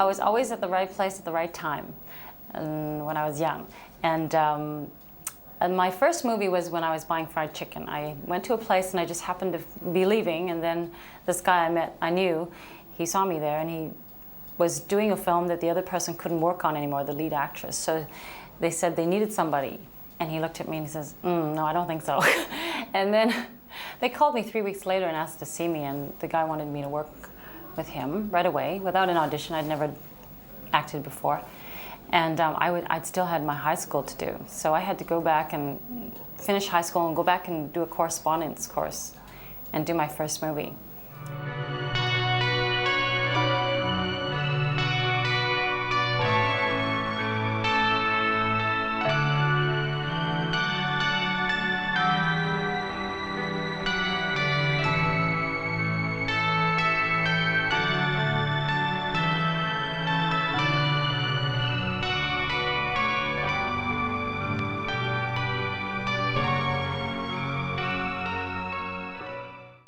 I was always at the right place at the right time when I was young. And my first movie was when I was buying fried chicken. I went to a place and I just happened to be leaving, and then this guy I knew, he saw me there and he was doing a film that the other person couldn't work on anymore, the lead actress. So they said they needed somebody. And he looked at me and he says, no, I don't think so. And then they called me 3 weeks later and asked to see me, and the guy wanted me to work with him right away without an audition. I'd never acted before. And I'd still had my high school to do. So I had to go back and finish high school and go back and do a correspondence course and do my first movie.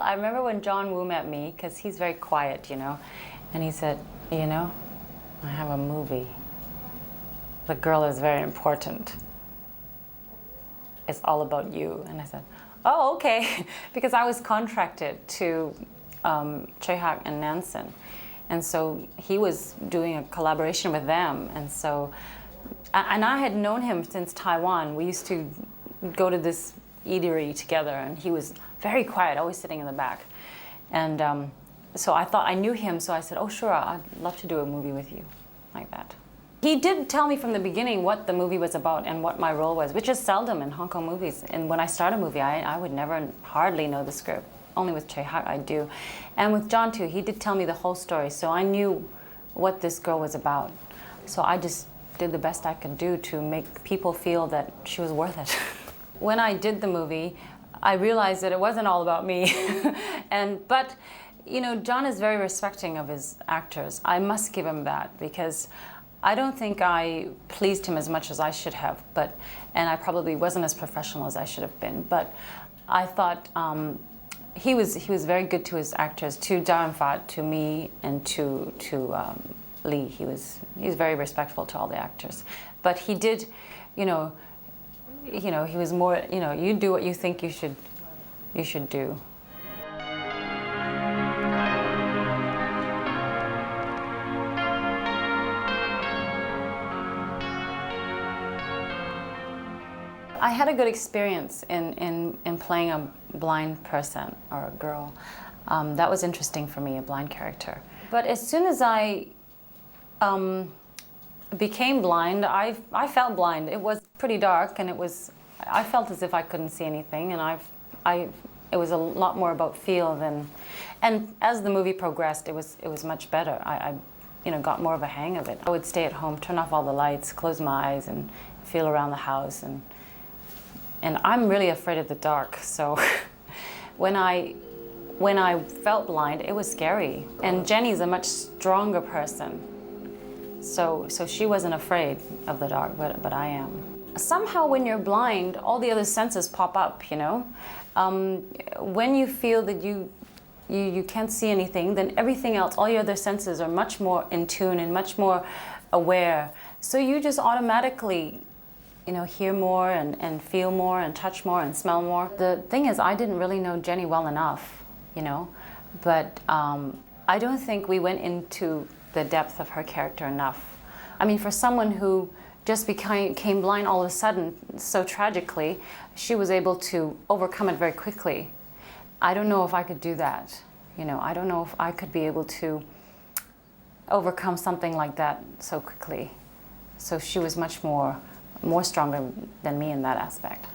I remember when John Woo met me, because he's very quiet, you know, and he said, you know, I have a movie. The girl is very important. It's all about you. And I said, oh, okay, because I was contracted to Choi Hak and Nansen. And so he was doing a collaboration with them. And so, and I had known him since Taiwan. We used to go to this eatery together, and he was very quiet, always sitting in the back. And so I thought I knew him, so I said, oh sure, I'd love to do a movie with you, like that. He did tell me from the beginning what the movie was about and what my role was, which is seldom in Hong Kong movies. And when I start a movie, I would never hardly know the script. Only with Choi Hak I do. And with John too, he did tell me the whole story, so I knew what this girl was about. So I just did the best I could do to make people feel that she was worth it. When I did the movie, I realized that it wasn't all about me. But you know, John is very respecting of his actors. I must give him that, because I don't think I pleased him as much as I should have, and I probably wasn't as professional as I should have been. But I thought he was very good to his actors, to Zhao Yunfat, to me, and to Lee. He was very respectful to all the actors. But he did, you know, he was more, you know, you do what you think you should do. I had a good experience in playing a blind person or a girl. That was interesting for me, a blind character. But as soon as I became blind, I felt blind. It was pretty dark, and I felt as if I couldn't see anything, and it was a lot more about feel than, and as the movie progressed, it was much better. I got more of a hang of it. I would stay at home, turn off all the lights, close my eyes, and feel around the house, and I'm really afraid of the dark, so when I felt blind, it was scary. And Jennie's a much stronger person, so she wasn't afraid of the dark, but I am. Somehow when you're blind, all the other senses pop up, you know? When you feel that you can't see anything, then everything else, all your other senses are much more in tune and much more aware. So you just automatically, you know, hear more and feel more and touch more and smell more. The thing is, I didn't really know Jennie well enough, you know, but I don't think we went into the depth of her character enough. I mean, for someone who just became blind all of a sudden, so tragically, she was able to overcome it very quickly. I don't know if I could do that, you know. I don't know if I could be able to overcome something like that so quickly. So she was much more stronger than me in that aspect.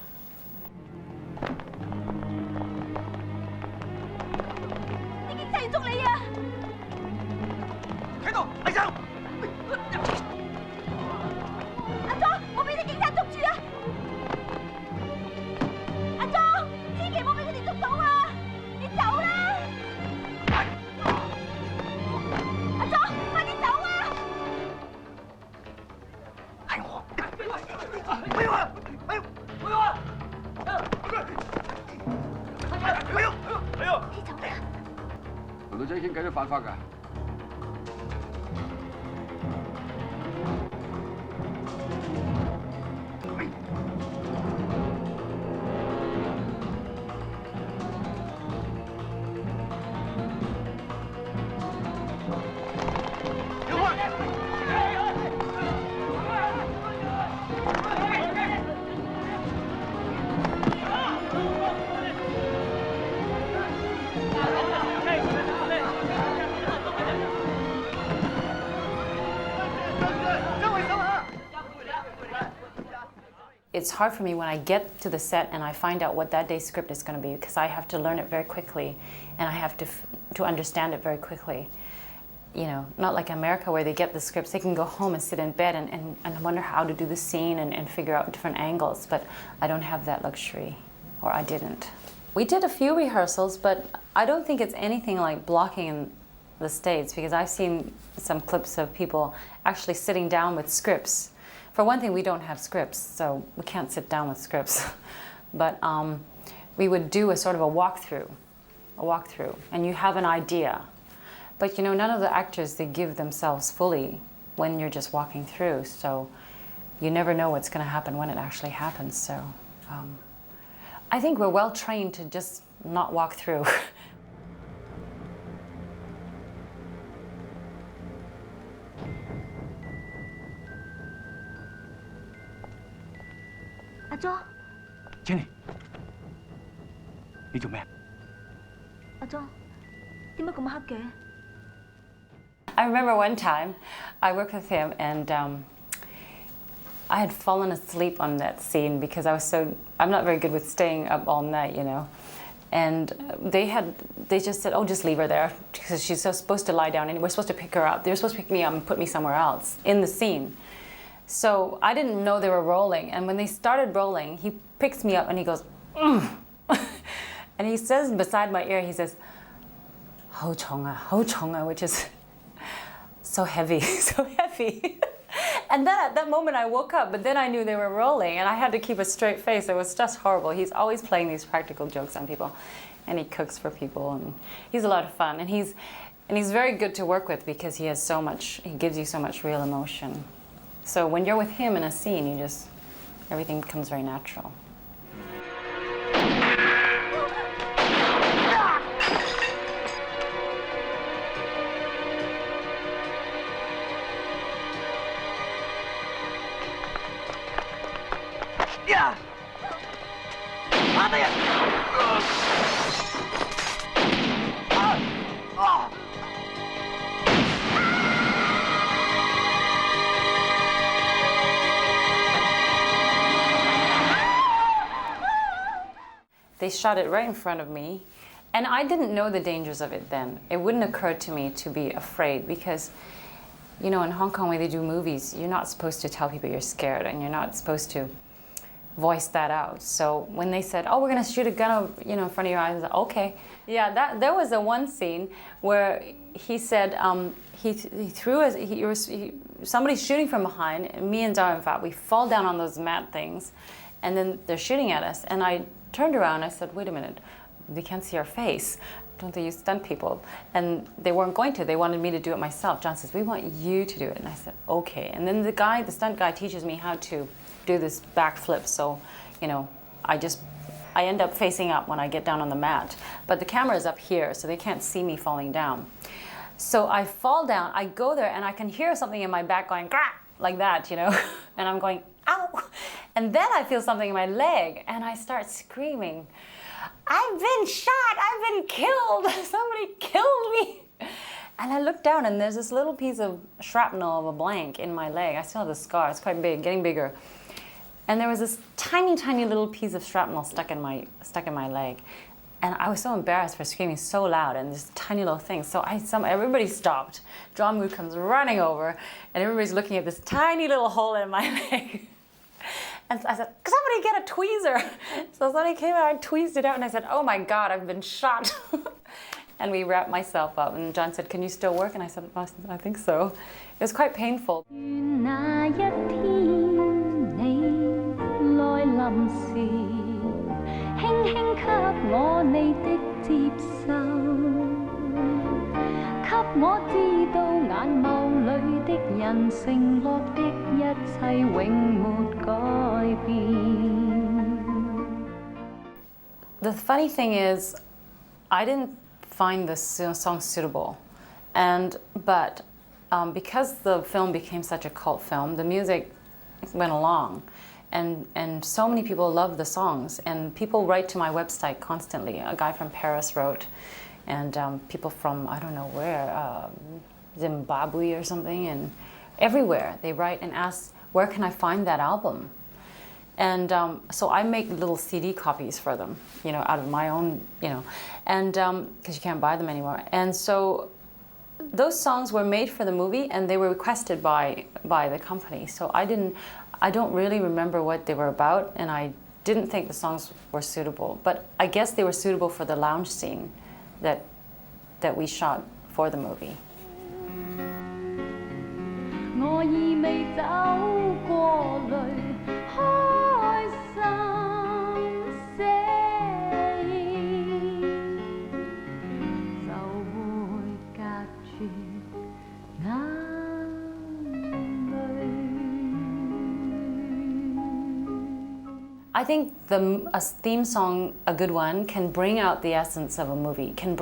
It's hard for me when I get to the set and I find out what that day's script is going to be, because I have to learn it very quickly and I have to understand it very quickly. You know, not like America where they get the scripts, they can go home and sit in bed and wonder how to do the scene and figure out different angles, but I don't have that luxury, or I didn't. We did a few rehearsals, but I don't think it's anything like blocking in the States, because I've seen some clips of people actually sitting down with scripts. For one thing, we don't have scripts, so we can't sit down with scripts. But we would do a sort of a walkthrough, and you have an idea. But you know, none of the actors, they give themselves fully when you're just walking through, so you never know what's going to happen when it actually happens. So I think we're well trained to just not walk through. Ah Jong, Jennie，你做咩？ Ah Jong，點解咁黑嘅？ I remember one time I worked with him and I had fallen asleep on that scene because I'm not very good with staying up all night, you know. And they just said, oh, just leave her there because she's supposed to lie down and we're supposed to pick her up. They were supposed to pick me up and put me somewhere else in the scene. So I didn't know they were rolling. And when they started rolling, he picks me up and he goes, and he says beside my ear, he says, ho chonga, which is so heavy, so heavy. And then at that moment I woke up, but then I knew they were rolling and I had to keep a straight face. It was just horrible. He's always playing these practical jokes on people and he cooks for people and he's a lot of fun. And he's very good to work with because he gives you so much real emotion. So when you're with him in a scene, everything becomes very natural. They shot it right in front of me, and I didn't know the dangers of it then. It wouldn't occur to me to be afraid because, you know, in Hong Kong when they do movies, you're not supposed to tell people you're scared and you're not supposed to voice that out. So when they said, oh, we're gonna shoot a gun, in front of your eyes, I was like, okay. Yeah, there was one scene where he said, somebody's shooting from behind, and me and Zhao, in fact, we fall down on those mat things, and then they're shooting at us, and I turned around, I said, wait a minute, they can't see our face. Don't they use stunt people? And they weren't going to, they wanted me to do it myself. John says, we want you to do it. And I said, okay. And then the stunt guy teaches me how to do this backflip. So, I end up facing up when I get down on the mat. But the camera is up here, so they can't see me falling down. So I fall down, I go there, and I can hear something in my back going, grah, like that, and I'm going, ow. And then I feel something in my leg, and I start screaming, I've been shot, I've been killed, somebody killed me. And I look down, and there's this little piece of shrapnel of a blank in my leg. I still have the scar, it's quite big, getting bigger. And there was this tiny, tiny little piece of shrapnel stuck in my leg. And I was so embarrassed for screaming so loud and this tiny little thing. So everybody stopped. John Woo comes running over and everybody's looking at this tiny little hole in my leg. And I said, somebody get a tweezer. So somebody came out and tweezed it out and I said, oh my God, I've been shot. And we wrapped myself up and John said, can you still work? And I said, I think so. It was quite painful. The funny thing is, I didn't find this song suitable, but because the film became such a cult film, the music went along. And so many people love the songs, and people write to my website constantly. A guy from Paris wrote, and people from, I don't know where, Zimbabwe or something, and everywhere they write and ask, where can I find that album? And so I make little CD copies for them, you know, out of my own, you know, and because you can't buy them anymore. And so those songs were made for the movie, and they were requested by the company. So I don't really remember what they were about, and I didn't think the songs were suitable. But I guess they were suitable for the lounge scene that we shot for the movie. 我已未走過淚，開心寫意，就會隔絕眼淚。I think a theme song, a good one, can bring out the essence of a movie, can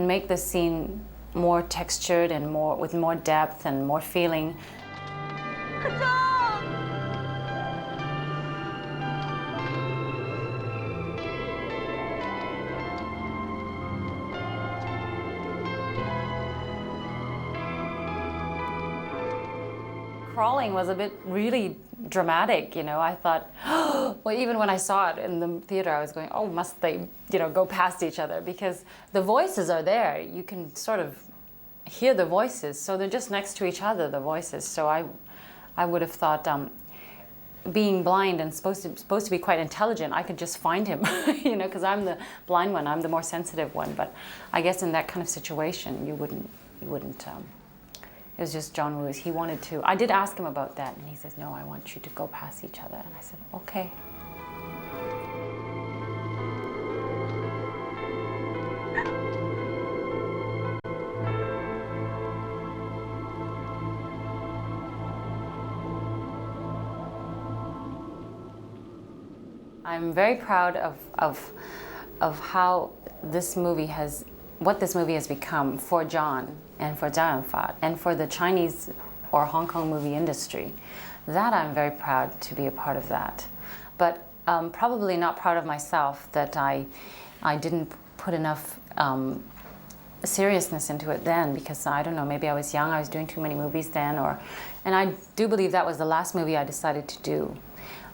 make the scene more textured and with more depth and more feeling. Crawling was a bit really dramatic, you know. I thought, well, even when I saw it in the theater, I was going, oh, must they, you know, go past each other? Because the voices are there. You can sort of hear the voices. So they're just next to each other, the voices. So I would have thought, being blind and supposed to be quite intelligent, I could just find him, you know, because I'm the blind one. I'm the more sensitive one. But I guess in that kind of situation, you wouldn't. It was just John Woo's. He wanted to. I did ask him about that, and he says, no, I want you to go past each other. And I said, okay. I'm very proud of how this movie what this movie has become for John and for Zhao Yunfa and for the Chinese or Hong Kong movie industry. That I'm very proud to be a part of that. But probably not proud of myself that I didn't put enough seriousness into it then, because I don't know, maybe I was young, I was doing too many movies then, and I do believe that was the last movie I decided to do.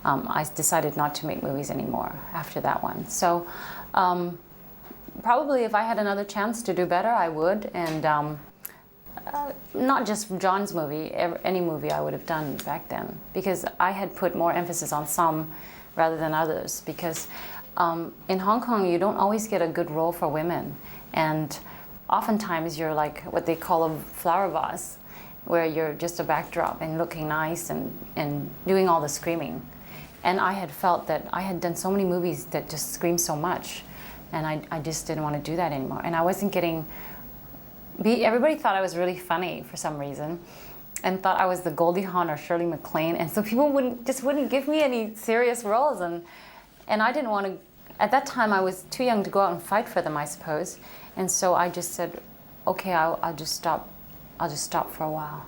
I decided not to make movies anymore after that one. So probably if I had another chance to do better, I would. And not just John's movie, any movie I would have done back then, because I had put more emphasis on some rather than others. Because in Hong Kong, you don't always get a good role for women. And oftentimes you're like what they call a flower vase, where you're just a backdrop and looking nice and doing all the screaming. And I had felt that I had done so many movies that just scream so much, and I just didn't want to do that anymore. And I wasn't getting... Everybody thought I was really funny for some reason, and thought I was the Goldie Hawn or Shirley MacLaine, and so people wouldn't give me any serious roles, and I didn't want to... At that time, I was too young to go out and fight for them, I suppose, and so I just said, okay, I'll just stop for a while.